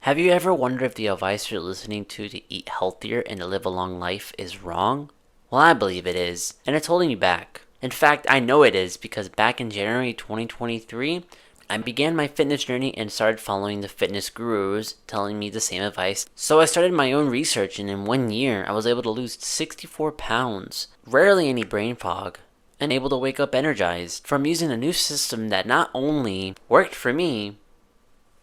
Have you ever wondered if the advice you're listening to eat healthier and to live a long life is wrong? Well, I believe it is, and it's holding you back. In fact, I know it is because back in January 2023, I began my fitness journey and started following the fitness gurus telling me the same advice. So I started my own research, and in 1 year, I was able to lose 64 pounds, rarely any brain fog, and able to wake up energized from using a new system that not only worked for me,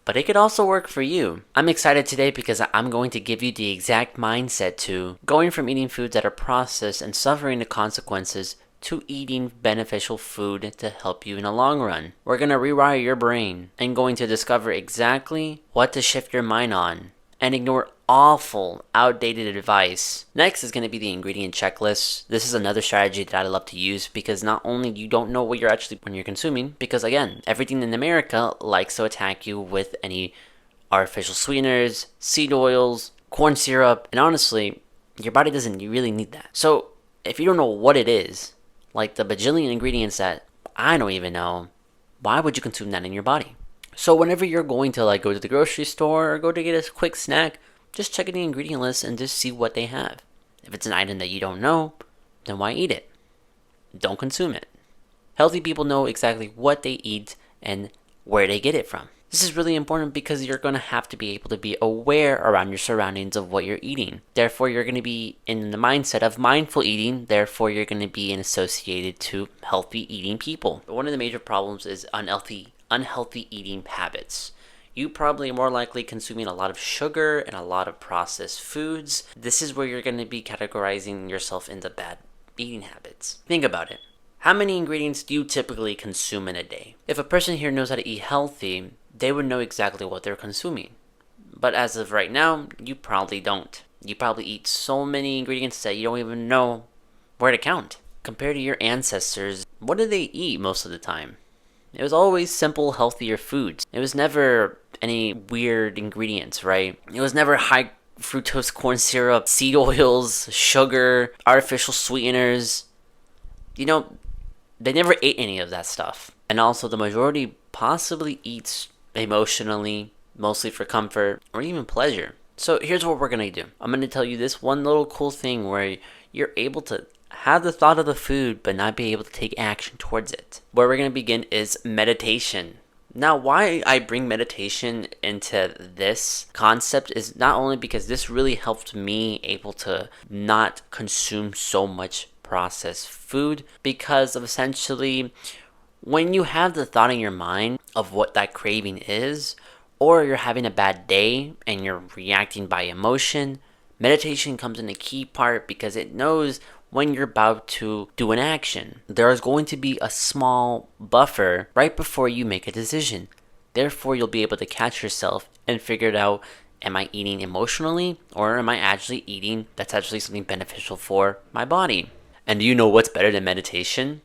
but it could also work for you. I'm excited today because I'm going to give you the exact mindset to going from eating foods that are processed and suffering the consequences to eating beneficial food to help you in the long run. We're going to rewire your brain and going to discover exactly what to shift your mind on and ignore awful, outdated advice. Next is going to be the ingredient checklist. This is another strategy that I love to use because not only you don't know what you're actually when you're consuming, because again, everything in America likes to attack you with any artificial sweeteners, seed oils, corn syrup, and honestly, your body doesn't really need that. So if you don't know what it is, like the bajillion ingredients that I don't even know, why would you consume that in your body? So whenever you're going to go to the grocery store or go to get a quick snack, just check the ingredient list and just see what they have. If it's an item that you don't know, then why eat it? Don't consume it. Healthy people know exactly what they eat and where they get it from. This is really important because you're going to have to be able to be aware around your surroundings of what you're eating. Therefore, you're going to be in the mindset of mindful eating. Therefore, you're going to be associated to healthy eating people. But one of the major problems is unhealthy eating habits. You probably are more likely consuming a lot of sugar and a lot of processed foods. This is where you're going to be categorizing yourself into bad eating habits. Think about it. How many ingredients do you typically consume in a day? If a person here knows how to eat healthy, they would know exactly what they're consuming. But as of right now, you probably don't. You probably eat so many ingredients that you don't even know where to count. Compared to your ancestors, what did they eat most of the time? It was always simple, healthier foods. It was never any weird ingredients, right? It was never high fructose corn syrup, seed oils, sugar, artificial sweeteners. They never ate any of that stuff. And also the majority possibly eats emotionally, mostly for comfort or even pleasure. So here's what we're going to do. I'm going to tell you this one little cool thing where you're able to have the thought of the food but not be able to take action towards it. Where we're going to begin is meditation. Now, why I bring meditation into this concept is not only because this really helped me able to not consume so much processed food, because of essentially when you have the thought in your mind of what that craving is, or you're having a bad day and you're reacting by emotion, meditation comes in a key part because it knows when you're about to do an action. There is going to be a small buffer right before you make a decision. Therefore, you'll be able to catch yourself and figure it out. Am I eating emotionally, or am I actually eating that's actually something beneficial for my body? And do you know what's better than meditation?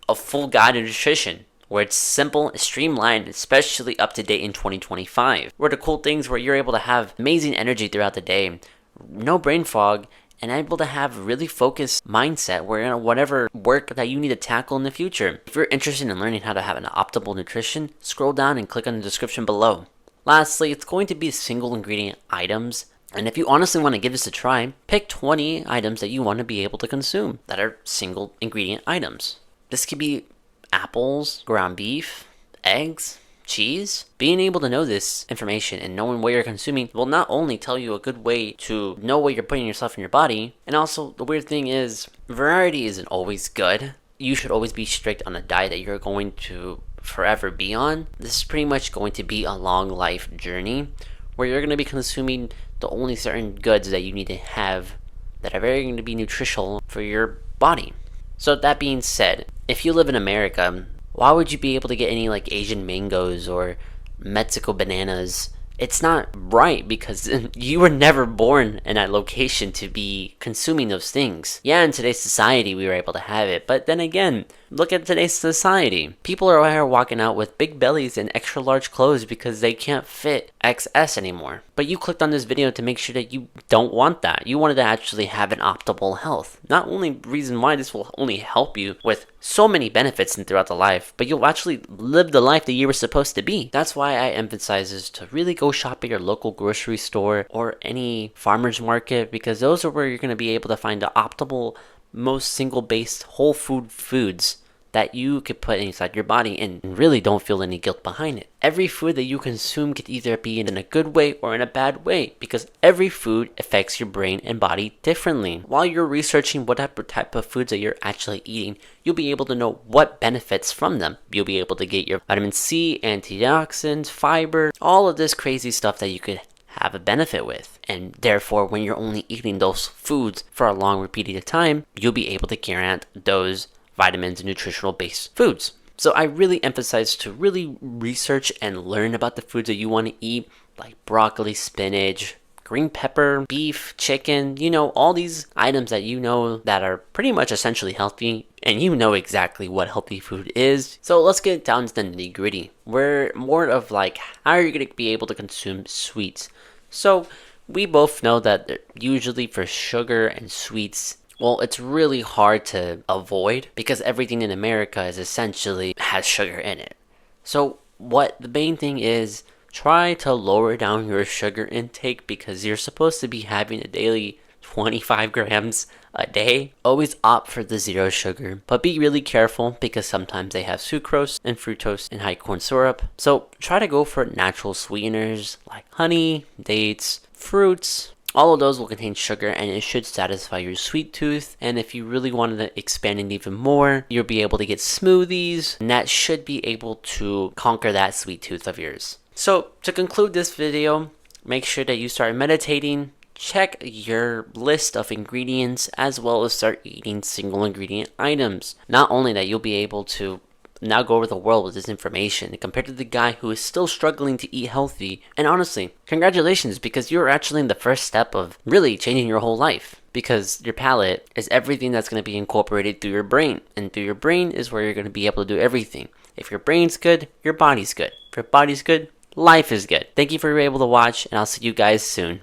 A full guide to nutrition, where it's simple, streamlined, especially up to date in 2025. Where the cool things where you're able to have amazing energy throughout the day, no brain fog, and able to have really focused mindset where whatever work that you need to tackle in the future. If you're interested in learning how to have an optimal nutrition, scroll down and click on the description below. Lastly, it's going to be single ingredient items. And if you honestly want to give this a try, pick 20 items that you want to be able to consume that are single ingredient items. This could be apples, ground beef, eggs, cheese. Being able to know this information and knowing what you're consuming will not only tell you a good way to know what you're putting yourself in your body, and also the weird thing is variety isn't always good. You should always be strict on a diet that you're going to forever be on. This is pretty much going to be a long life journey where you're going to be consuming the only certain goods that you need to have that are very going to be nutritional for your body. So that being said, if you live in America, why would you be able to get any Asian mangoes or Mexico bananas? It's not right because you were never born in that location to be consuming those things. Yeah, in today's society we were able to have it, but then again, look at today's society. People are out here walking out with big bellies and extra large clothes because they can't fit XS anymore. But you clicked on this video to make sure that you don't want that. You wanted to actually have an optimal health. Not only reason why this will only help you with so many benefits throughout the life, but you'll actually live the life that you were supposed to be. That's why I emphasize is to really go shop at your local grocery store or any farmer's market, because those are where you're going to be able to find the optimal, most single-based whole food foods that you could put inside your body and really don't feel any guilt behind it. Every food that you consume could either be in a good way or in a bad way, because every food affects your brain and body differently. While you're researching what type of foods that you're actually eating, you'll be able to know what benefits from them. You'll be able to get your vitamin C, antioxidants, fiber, all of this crazy stuff that you could have a benefit with. And therefore, when you're only eating those foods for a long repeated time, you'll be able to guarantee those vitamins and nutritional based foods. So I really emphasize to really research and learn about the foods that you want to eat, like broccoli, spinach, green pepper, beef, chicken, all these items that that are pretty much essentially healthy, and exactly what healthy food is. So let's get down to the nitty gritty. We're more of like, how are you going to be able to consume sweets? So we both know that usually for sugar and sweets, well, it's really hard to avoid because everything in America is essentially has sugar in it. So what the main thing is, try to lower down your sugar intake because you're supposed to be having a daily 25 grams a day. Always opt for the zero sugar, but be really careful because sometimes they have sucrose and fructose and high corn syrup. So try to go for natural sweeteners like honey, dates, fruits. All of those will contain sugar and it should satisfy your sweet tooth. And if you really wanted to expand it even more, you'll be able to get smoothies, and that should be able to conquer that sweet tooth of yours. So to conclude this video, make sure that you start meditating, check your list of ingredients, as well as start eating single ingredient items. Not only that, you'll be able to now go over the world with this information compared to the guy who is still struggling to eat healthy. And honestly, congratulations, because you're actually in the first step of really changing your whole life, because your palate is everything that's going to be incorporated through your brain, and through your brain is where you're going to be able to do everything. If your brain's good, your body's good. If your body's good, life is good. Thank you for being able to watch, and I'll see you guys soon.